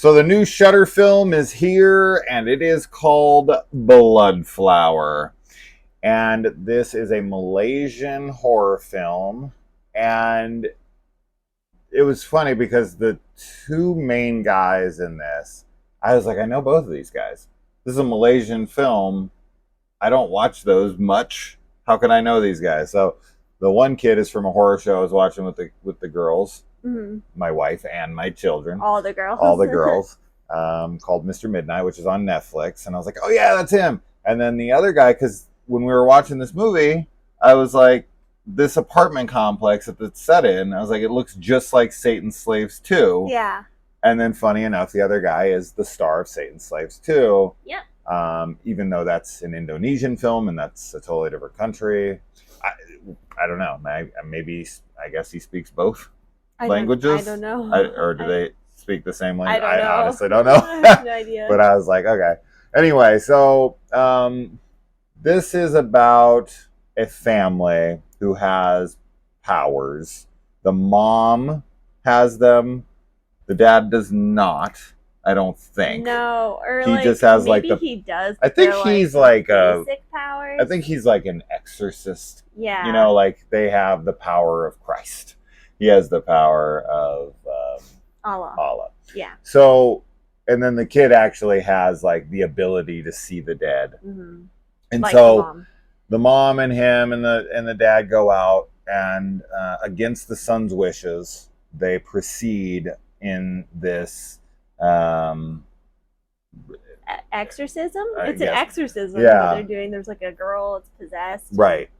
So the new Shudder film is here, and it is called Bloodflower. And this is a Malaysian horror film. And it was funny because the two main guys in this, I was like, I know both of these guys. This is a Malaysian film. I don't watch those much. How can I know these guys? So the one kid is from a horror show I was watching with the girls, my wife and my children. All the girls. Called Mr. Midnight, which is on Netflix. And I was like, oh yeah, that's him. And then the other guy, because when we were watching this movie, I was like, this apartment complex that it's set in, I was like, it looks just like Satan's Slaves 2. Yeah. And then funny enough, the other guy is the star of Satan's Slaves 2. Yep. Even though that's an Indonesian film and that's a totally different country. I don't know. I guess he speaks both languages. I don't know. Or do they speak the same language? I don't know. Honestly don't know. I have no idea. But I was like, okay. Anyway, so this is about a family who has powers. The mom has them. The dad does not. I don't think. No, or he just has maybe like he does. I think he's like basic powers. I think he's like an exorcist. Yeah. You know, like they have the power of Christ. He has the power of Allah. Yeah. So, and then the kid actually has like the ability to see the dead. Mm-hmm. And like so the mom and him and the dad go out and against the son's wishes, they proceed in this exorcism. It's an exorcism that they're doing. There's like a girl that's possessed, right?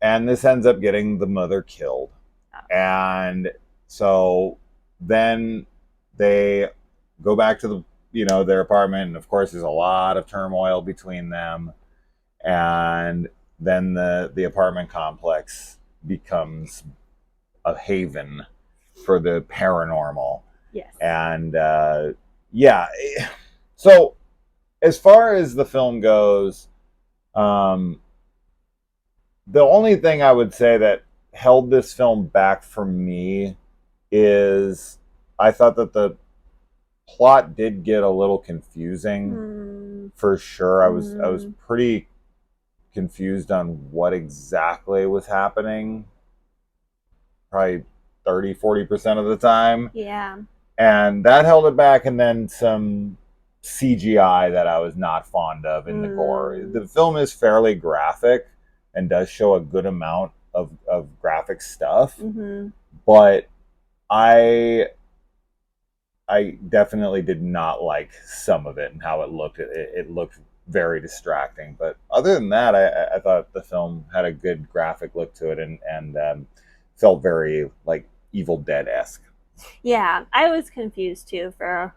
And this ends up getting the mother killed. And so then they go back to their apartment, and of course there's a lot of turmoil between them, and then the apartment complex becomes a haven for the paranormal. Yes. And so as far as the film goes, the only thing I would say that held this film back for me is I thought that the plot did get a little confusing for sure. I was pretty confused on what exactly was happening probably 30-40% of the time. Yeah. And that held it back, and then some CGI that I was not fond of in the gore. The film is fairly graphic and does show a good amount of graphic stuff, but I definitely did not like some of it and how it looked. It looked very distracting, but other than that, I thought the film had a good graphic look to it and felt very like Evil Dead-esque. Yeah, I was confused too for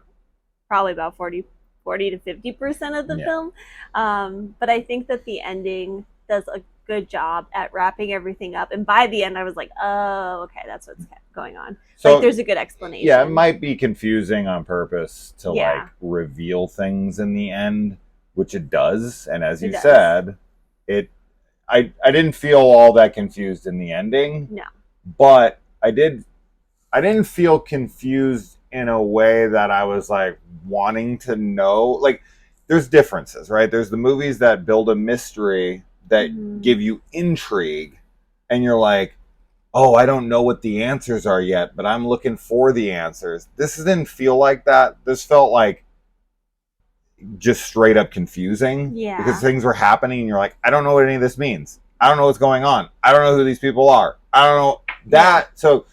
probably about 40 to 50% of the film. But I think that the ending does a good job at wrapping everything up. And by the end, I was like, oh, okay, that's what's going on. So, like, there's a good explanation. Yeah, it might be confusing on purpose to like reveal things in the end, which it does. And as you said, I didn't feel all that confused in the ending. No. But I didn't feel confused in a way that I was like wanting to know. Like, there's differences, right? There's the movies that build a mystery that give you intrigue, and you're like, oh, I don't know what the answers are yet, but I'm looking for the answers. This didn't feel like that. This felt like just straight up confusing. Yeah. Because things were happening and you're like, I don't know what any of this means. I don't know what's going on. I don't know who these people are. I don't know that. Yeah. So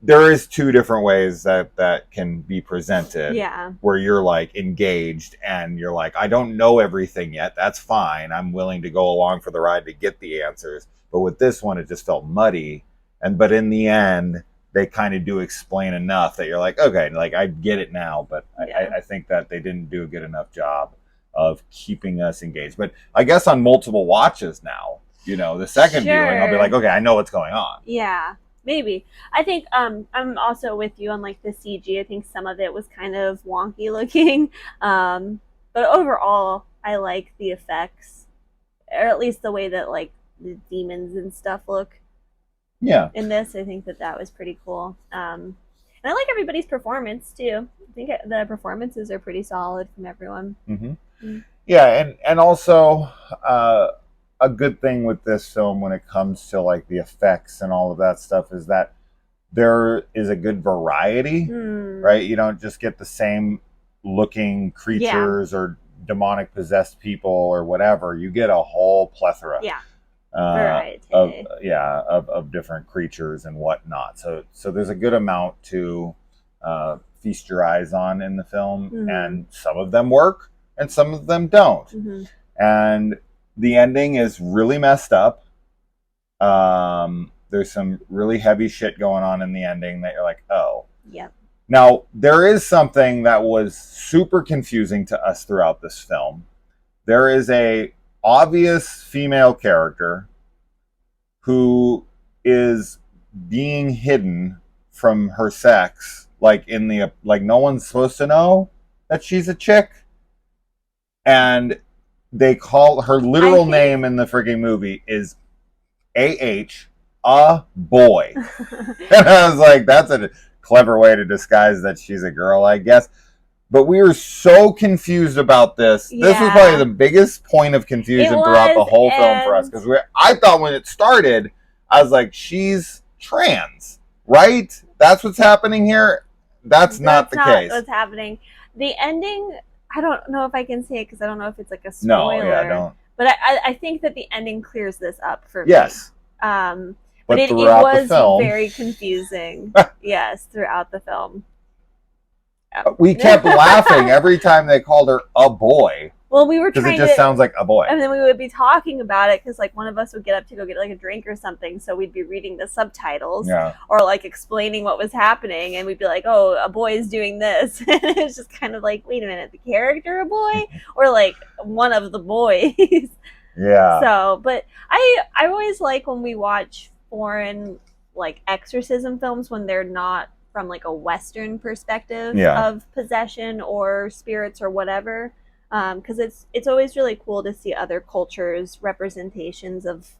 there is two different ways that can be presented. Yeah. Where you're like engaged and you're like, I don't know everything yet. That's fine. I'm willing to go along for the ride to get the answers. But with this one, it just felt muddy. But in the end, they kind of do explain enough that you're like, okay, like I get it now. But I think that they didn't do a good enough job of keeping us engaged. But I guess on multiple watches now, the second viewing, I'll be like, okay, I know what's going on. Yeah. Maybe. I think I'm also with you on like the CG. I think some of it was kind of wonky looking. But overall, I like the effects, or at least the way that like the demons and stuff look. Yeah. In this, I think that was pretty cool. And I like everybody's performance too. I think the performances are pretty solid from everyone. Yeah, and also a good thing with this film when it comes to like the effects and all of that stuff is that there is a good variety, right? You don't just get the same looking creatures or demonic possessed people or whatever. You get a whole plethora. Of different creatures and whatnot. So there's a good amount to feast your eyes on in the film, and some of them work and some of them don't. And the ending is really messed up. There's some really heavy shit going on in the ending that you're like, oh. Yep. Now, there is something that was super confusing to us throughout this film. There is a obvious female character who is being hidden from her sex, like no one's supposed to know that she's a chick. And they call her literal name in the freaking movie is A.H., a boy. And I was like, that's a clever way to disguise that she's a girl, I guess. But we were so confused about this. Yeah. This was probably the biggest point of confusion throughout the whole film for us. Because I thought when it started, I was like, she's trans, right? That's what's happening here? That's not the case. What's happening. The ending, I don't know if I can say it because I don't know if it's like a spoiler. No, yeah, don't. But I think that the ending clears this up for me. Yes. But it was very confusing. Yes, throughout the film. We kept laughing every time they called her a boy. Well, we were trying to... Because it just sounds like a boy. And then we would be talking about it because, like, one of us would get up to go get, like, a drink or something. So we'd be reading the subtitles. Yeah. Or, like, explaining what was happening. And we'd be like, oh, a boy is doing this. And it was just kind of like, wait a minute, the character a boy? Or, like, one of the boys. Yeah. So, but I always like when we watch foreign, like, exorcism films when they're not from, like, a Western perspective of possession or spirits or whatever. Because it's always really cool to see other cultures' representations of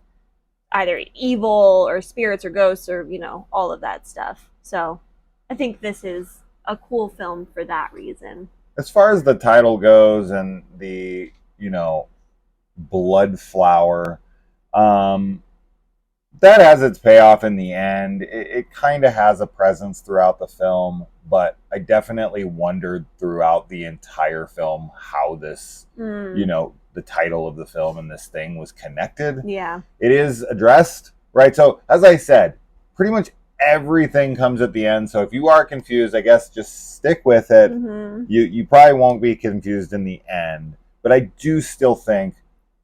either evil or spirits or ghosts or, you know, all of that stuff. So I think this is a cool film for that reason. As far as the title goes and the, you know, blood flower, that has its payoff in the end. It kind of has a presence throughout the film, but I definitely wondered throughout the entire film how this, you know, the title of the film and this thing was connected. Yeah. It is addressed, right? So, as I said, pretty much everything comes at the end. So if you are confused, I guess just stick with it. You probably won't be confused in the end. But I do still think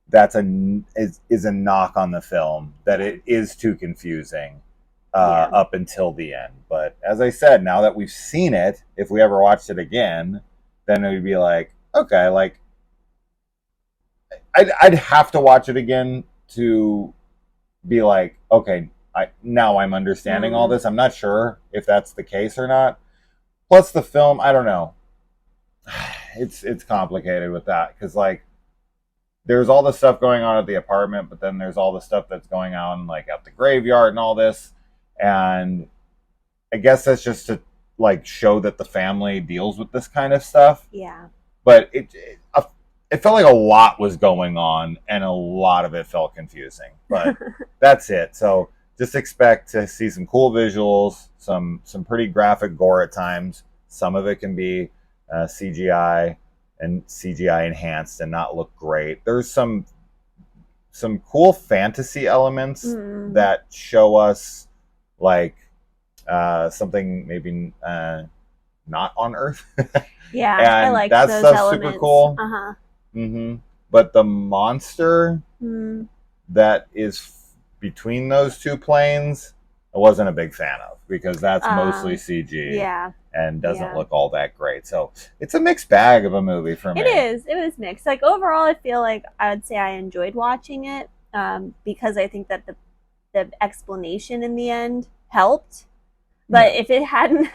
that's a knock on the film, that it is too confusing up until the end. But as I said, now that we've seen it, if we ever watched it again, then it would be like, okay, like I'd have to watch it again to be like, okay, now I'm understanding all this. I'm not sure if that's the case or not. Plus the film, I don't know. It's complicated with that because like there's all the stuff going on at the apartment, but then there's all the stuff that's going on like at the graveyard and all this. And I guess that's just to like show that the family deals with this kind of stuff. Yeah. But it felt like a lot was going on and a lot of it felt confusing. But that's it. So just expect to see some cool visuals, some pretty graphic gore at times. Some of it can be CGI and CGI enhanced and not look great. There's some cool fantasy elements that show us like something maybe not on Earth. Yeah, and I like that those stuff's elements. super cool. Uh-huh. But the monster that is between those two planes, I wasn't a big fan of because that's mostly CG. Yeah. And doesn't look all that great. So it's a mixed bag of a movie for me. It is. It was mixed. Like overall, I feel like I would say I enjoyed watching it because I think that the explanation in the end helped. But if it hadn't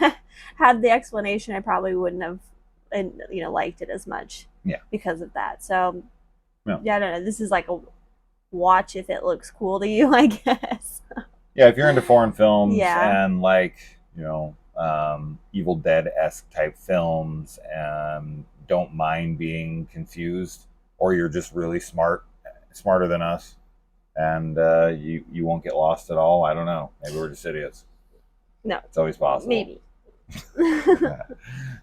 had the explanation, I probably wouldn't have, liked it as much. Yeah. Because of that. So I don't know. This is like a watch if it looks cool to you, I guess. Yeah, if you're into foreign films and like, Evil Dead-esque type films, don't mind being confused, or you're just really smarter than us, and you won't get lost at all. I don't know. Maybe we're just idiots. No, It's always possible. maybe.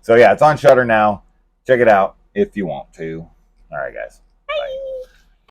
So yeah, it's on Shudder now. Check it out if you want to. All right, guys.